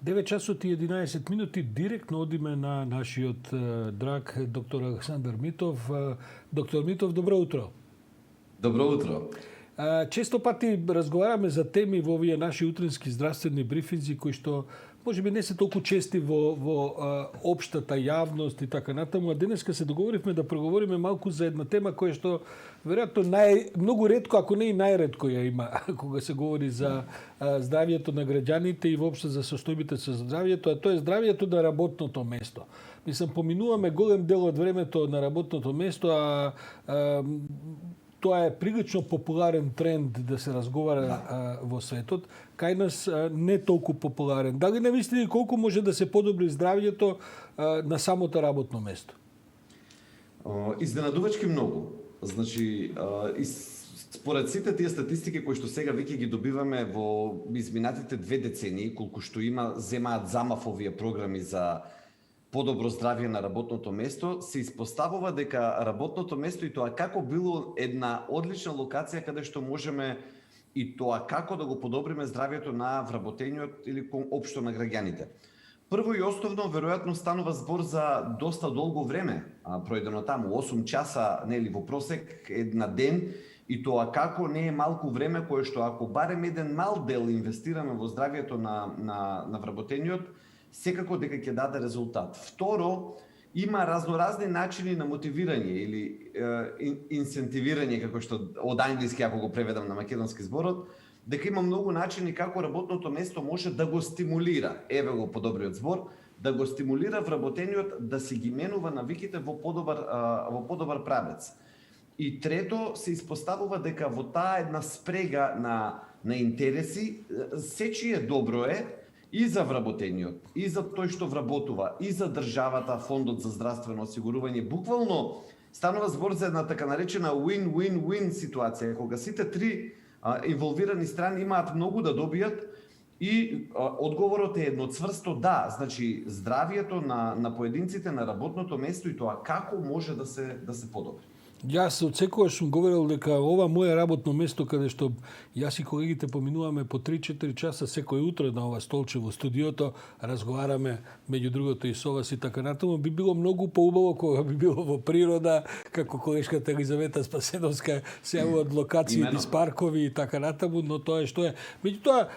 9 часот и 11 минути директно одиме на нашиот драг доктор Александар Митов. Доктор Митов, добро утро. Добро утро. Често пати разговараме за теми во овие наши утрински здравствени брифинзи кои што можеби не се толку чести во општата јавност и така натаму, а денеска се договоривме да проговориме малку за една тема која што веројатно многу ретко, ако не и најретко ја има кога се говори за здравието на граѓаните и воопшто за состојбите со здравието, а тоа е здравието на работното место. Мислам, поминуваме голем дел од времето на работното место, а тоа е прилично популарен тренд да се разговара во светот. Кај нас не толку популарен. Дали не мислите колку може да се подобри здравието на самото работно место? Изненадувачки многу. Значи, според сите тие статистики кои што сега веќе ги добиваме во изминатите 2 децении, колку што земаат замав овие програми за подобро здравје на работното место, се испоставува дека работното место и тоа како било една одлична локација каде што можеме и тоа како да го подобриме здравјето на вработениот или општо на граѓаните. Прво и основно, веројатно станува збор за доста долго време, пројдено таму, 8 часа, нели, во просек, на ден, и тоа како не е малку време кое што ако барем еден мал дел инвестираме во здравјето на вработениот, секако дека ќе даде резултат. Второ, има разноразни начини на мотивирање или инсентивирање, како што од англиски, ако го преведам на македонски зборот, дека има многу начини како работното место може да го стимулира, еве го подобриот збор, да го стимулира вработениот да си ги менува навиките во подобар правец. И трето, се испоставува дека во таа една спрега на интереси, сечие добро е и за вработениот, и за тој што вработува, и за државата, фондот за здравствено осигурување. Буквално станува збор за една така наречена win-win-win ситуација, кога сите три инволвирани страни имаат многу да добијат и одговорот е едноцврсто да, значи здравието на поединците на работното место и тоа како може да се подобри. Јас отсекогаш сум говорил дека ова моје работно место каде што јас и колегите поминуваме по 3-4 часа секој утро на ова столче во студиото, разговараме меѓу другото и со вас и така натаму, би било многу поубаво кога би било во природа, како колешката Елизавета Спасеновска се јавува од локации низ паркови и така натаму, но тоа е што е. Меѓутоа,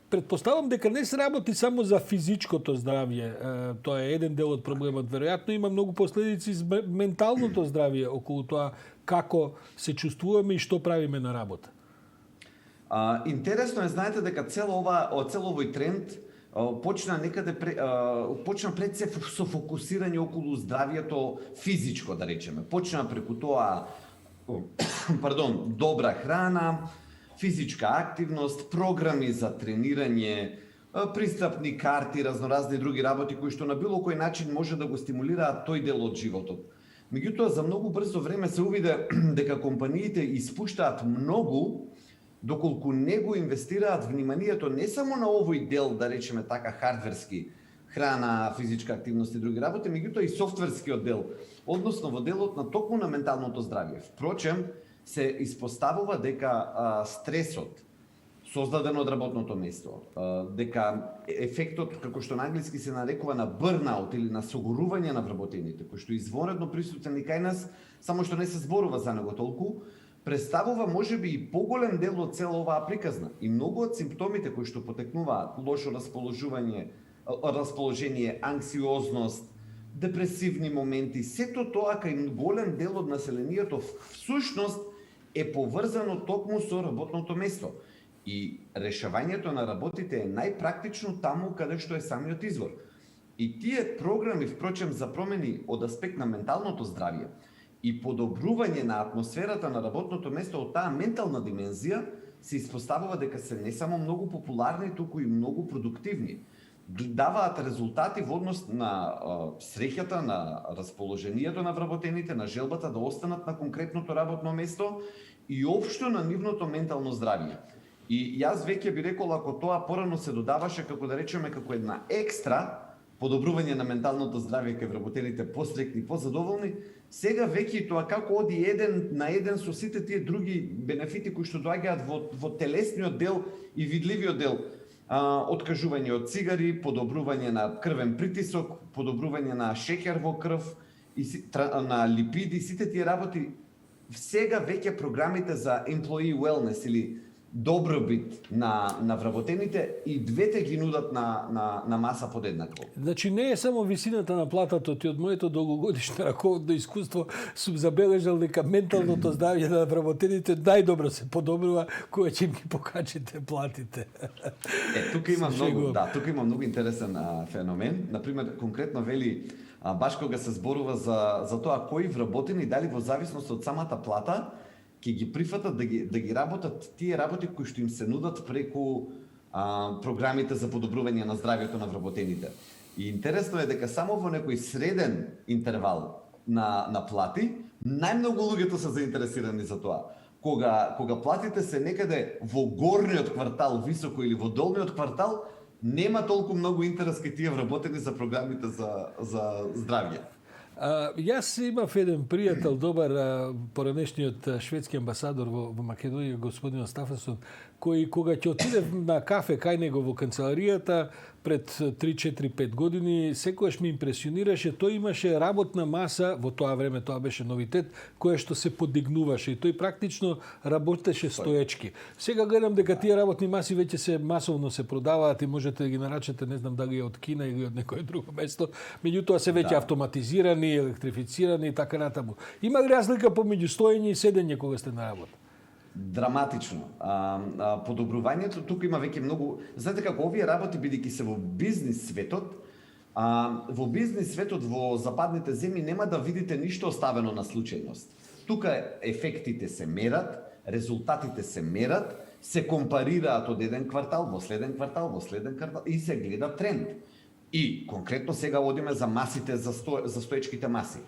претпоставам дека не се работи само за физичкото здравје. Тоа е еден дел од проблемот. Веројатно има многу последици за менталното здравје околу тоа како се чувствуваме и што правиме на работа. Интересно е, знаете, дека цел овој тренд почна пред се со фокусирање околу здравието физичко, да речеме. Почна преку тоа добра храна, физичка активност, програми за тренирање, пристапни карти, разноразни други работи кои што на било кој начин може да го стимулираат тој дел од животот. Меѓутоа, за многу брзо време се увиде дека компаниите испуштаат многу, доколку не го инвестираат вниманието не само на овој дел, да речеме така, хардверски, храна, физичка активност и други работи, меѓутоа и софтверскиот дел, односно во делот на токму на менталното здравје. Впрочем, се испоставува дека стресот, создаден од работното место, дека ефектот, како што на англиски се нарекува на burnout или на согорување на вработените, кој што извонредно присутен и кај нас, само што не се зборува за него толку, представува можеби и поголем дел од цела оваа приказна. И многу од симптомите кои што потекнуваат, лошо расположение, анксиозност, депресивни моменти, сето тоа кај голем дел од населението всушност е поврзано токму со работното место. И решавањето на работите е најпрактично таму каде што е самиот извор. И тие програми, впрочем, за промени од аспект на менталното здравје и подобрување на атмосферата на работното место од таа ментална димензија, се испоставува дека се не само многу популарни, туку и многу продуктивни. Даваат резултати во однос на среќата, на расположението на вработените, на желбата да останат на конкретното работно место и општо на нивното ментално здравје. И јас веќе би рекол, ако тоа порано се додаваше, како да речеме, како една екстра подобрување на менталното здравје кај вработените посреќни, позадоволни, сега веќе тоа како оди еден на еден со сите тие други бенефити кои што доаѓаат во телесниот дел и видливиот дел откажување од цигари, подобрување на крвен притисок, подобрување на шеќер во крв и на липиди, сите тие работи сега веќе програмите за employee wellness или добробит на вработените и двете ги нудат на маса подеднакво. Значи не е само висината на платата, ти од моето долгогодишно раководно искуство сум забележал дека менталното здравје на вработените најдобро се подобрува кога ќе им ги покачите платите. Тука има многу интересен феномен. Например, конкретно вели баш кога се зборува за тоа кои вработени дали во зависност од самата плата ќе ги прифатат да ги работат тие работи кои што им се нудат преку програмите за подобрување на здравјето на вработените. И интересно е дека само во некој среден интервал на плати, најмногу луѓето се заинтересирани за тоа. Кога платите се некаде во горниот квартал високо или во долниот квартал, нема толку многу интерес кај тие вработени за програмите за здравје. Јас имав еден пријател добар, поранешниот шведски амбасадор во Македонија, господин Стафансон, кој кога ќе отиде на кафе кај него во канцеларијата пред 3-4-5 години, секогаш ме импресионираше, тој имаше работна маса, во тоа време тоа беше новитет, која што се подигнуваше и тој практично работеше стоечки. Сега гледам дека тие работни маси веќе се масовно се продаваат и можете да ги нарачате, не знам дали од Кина или од некое друго место, меѓутоа се веќе автоматизирани, електрифицирани и така натаму. Има ли разлика помеѓу стоење и седење кога сте на работа? Драматично. Подобрувањето тука има веќе многу. Знаете како овие работи бидејќи се во бизнис светот, во бизнис светот во западните земји нема да видите ништо оставено на случајност. Тука ефектите се мерат, резултатите се мерат, се компарираат од еден квартал во следен квартал и се гледа тренд. И конкретно сега одиме за масите за стоечките маси.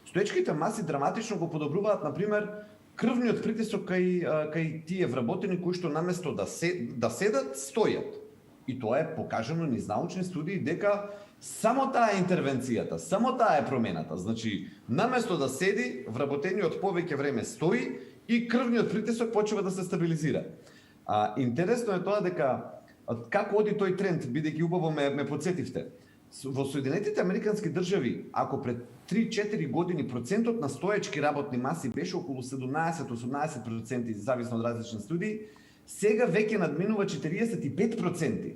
Стоечките маси драматично го подобруваат, например, крвниот притисок кај тие вработени кои што наместо да седат, стојат. И тоа е покажано низ научни студии дека само таа е интервенцијата, само таа е промената. Значи, наместо да седи, вработениот повеќе време стои и крвниот притисок почува да се стабилизира. Интересно е тоа дека како оди тој тренд, бидејќи убаво ме подсетивте. Во Соединетите Американски држави, ако пред 3-4 години процентот на стоечки работни маси беше околу 17-18%, зависно од различни студии, сега веќе надминува 45%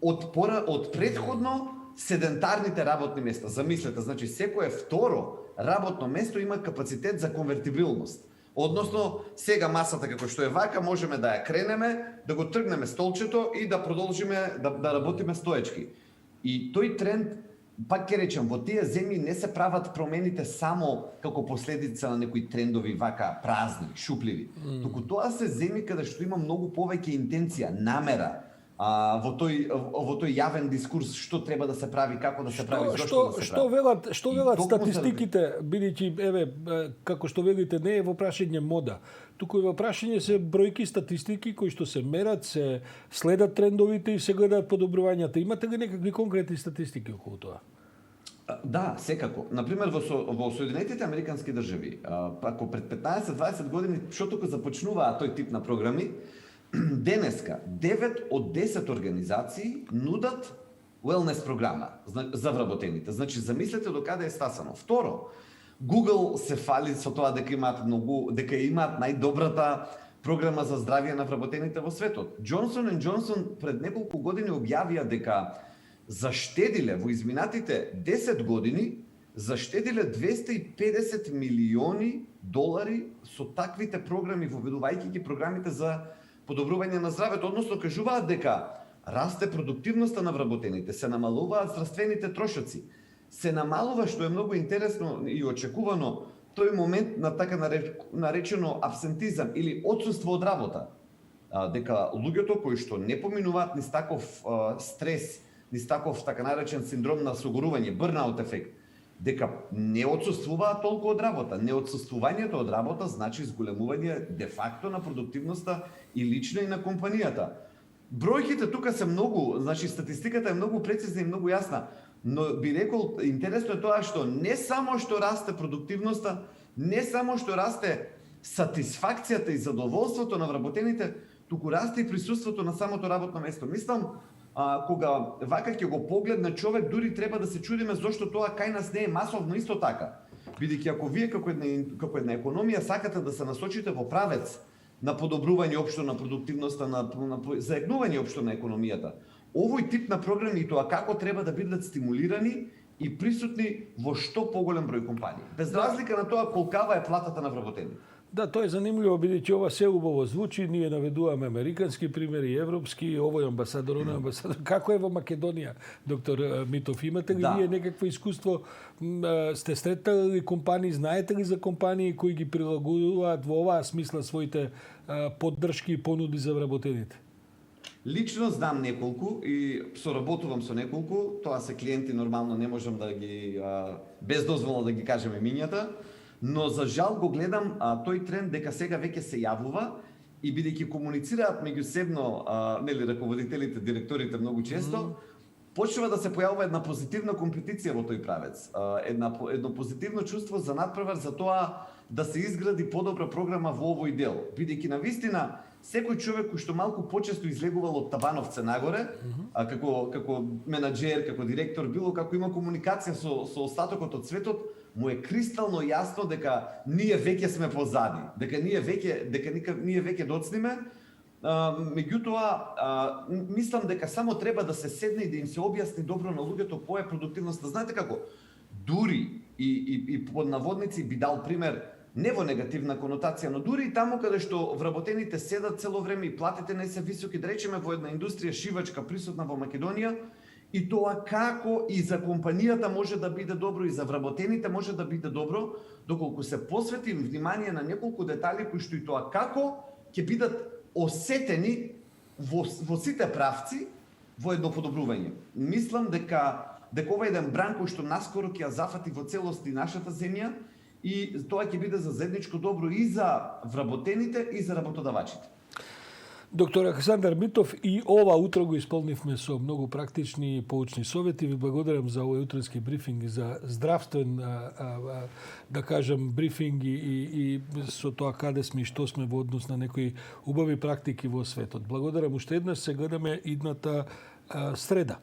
од претходно седентарните работни места. Замислете, значи секое второ работно место има капацитет за конвертибилност. Односно, сега масата како што е вака, можеме да ја кренеме, да го тргнеме столчето и да продолжиме да работиме стоечки. И тој тренд, пак ќе речем, во тие земји не се прават промените само како последица на некои трендови вака празни, шупливи. Туку тоа се земји каде што има многу повеќе интенција, намера, во тој јавен дискурс што треба да се прави, како да се прави, зошто да се прави. Што велат статистиките, бидејќи како што велите не е во прашање мода, туку е во прашање се бројки статистики кои што се мерат, се следат трендовите и се гледаат подобрувањата. Имате ли некакви конкретни статистики околу тоа? Да, секако. Например, во Соединетите Американски држави, ако пред 15-20 години што тука започнуваа тој тип на програми, денеска 9 од 10 организации нудат wellness програма за вработените. Значи, замислете до каде е стасано. Второ, Google се фали со тоа дека имаат најдобрата програма за здравје на вработените во светот. Johnson & Johnson пред неколку години објавија дека заштедиле во изминатите 10 години заштедиле $250 милиони со таквите програми, воведувајќи ги програмите за подобрување на здравјето, односно кажуваат дека расте продуктивноста на вработените, се намалуваат здравствените трошоци, се намалува, што е многу интересно и очекувано, тој момент на така наречено абсентизам или отсуство од работа. Дека луѓето кои што не поминуваат низ таков стрес, низ таков така наречен синдром на согорување, бърнаут ефект, дека не отсуствуваат толку од работа. Неотсуствувањето од работа значи зголемување де-факто на продуктивноста и лична и на компанијата. Бројките тука се многу, значи статистиката е многу прецизна и многу јасна, но би рекол, интересно е тоа што не само што расте продуктивноста, не само што расте сатисфакцијата и задоволството на вработените, туку расте и присуството на самото работно место. Мислам, кога вака ќе го погледне човек, дури треба да се чудиме зошто тоа кај нас не е масовно исто така. Бидејќи ако вие како една економија сакате да се насочите во правец на подобрување општо на продуктивноста, на заегнување општо на економијата, овој тип на програми и тоа како треба да бидат стимулирани и присутни во што поголем број компании. Без разлика на тоа колкава е платата на вработените. Да, тоа е занимљиво, бидејќи ова се убаво звучи, ние наведуваме американски примери, европски, овој амбасадор, оној амбасадор. Како е во Македонија, доктор Митов? Имате ли вие некакво искуство? Сте сретнали компании, знаете ли за компании кои ги прилагуваат во оваа смисла своите поддршки и понуди за вработените? Лично знам неколку и соработувам со неколку, тоа се клиенти, нормално не можам да ги без дозвола да ги кажеме имињата, но за жал го гледам тој тренд дека сега веќе се јавува и бидејќи комуницираат меѓусебно нели раководителите, директорите многу често, почнува да се појавува една позитивна компетиција во тој правец, едно позитивно чувство за надпревар за тоа да се изгради подобра програма во овој дел, бидејќи навистина секој човек кој што малку почесто излегувал од Табановце нагоре, како менаџер, како директор, било како има комуникација со остатокот од светот, му е кристално јасно дека ние веќе сме позади, дека ние веќе доцниме. Меѓутоа, мислам дека само треба да се седне и да им се објасни добро на луѓето која е продуктивноста. Знаете како? Дури и под наводници би дал пример, не во негативна конотација, но дури и таму каде што вработените седат цело време и платите не се високи, да речеме во една индустрија шивачка присутна во Македонија, и тоа како и за компанијата може да биде добро и за вработените може да биде добро, доколку се посвети внимание на неколку детали кои што и тоа како ќе бидат осетени во сите правци во едно подобрување. Мислам дека ова е еден бран кој што наскоро ќе ја зафати во целост и нашата земја, и тоа ќе биде за заедничко добро и за вработените и за работодавачите. Доктор Александар Митов, и ова утро го исполнивме со многу практични и поучни совети. Ви благодарам за овој утренски брифинг и за здравствен, да кажем, брифинг и со тоа каде сме и што сме во однос на некои убави практики во светот. Благодарам уште еднаш, се гледаме идната среда.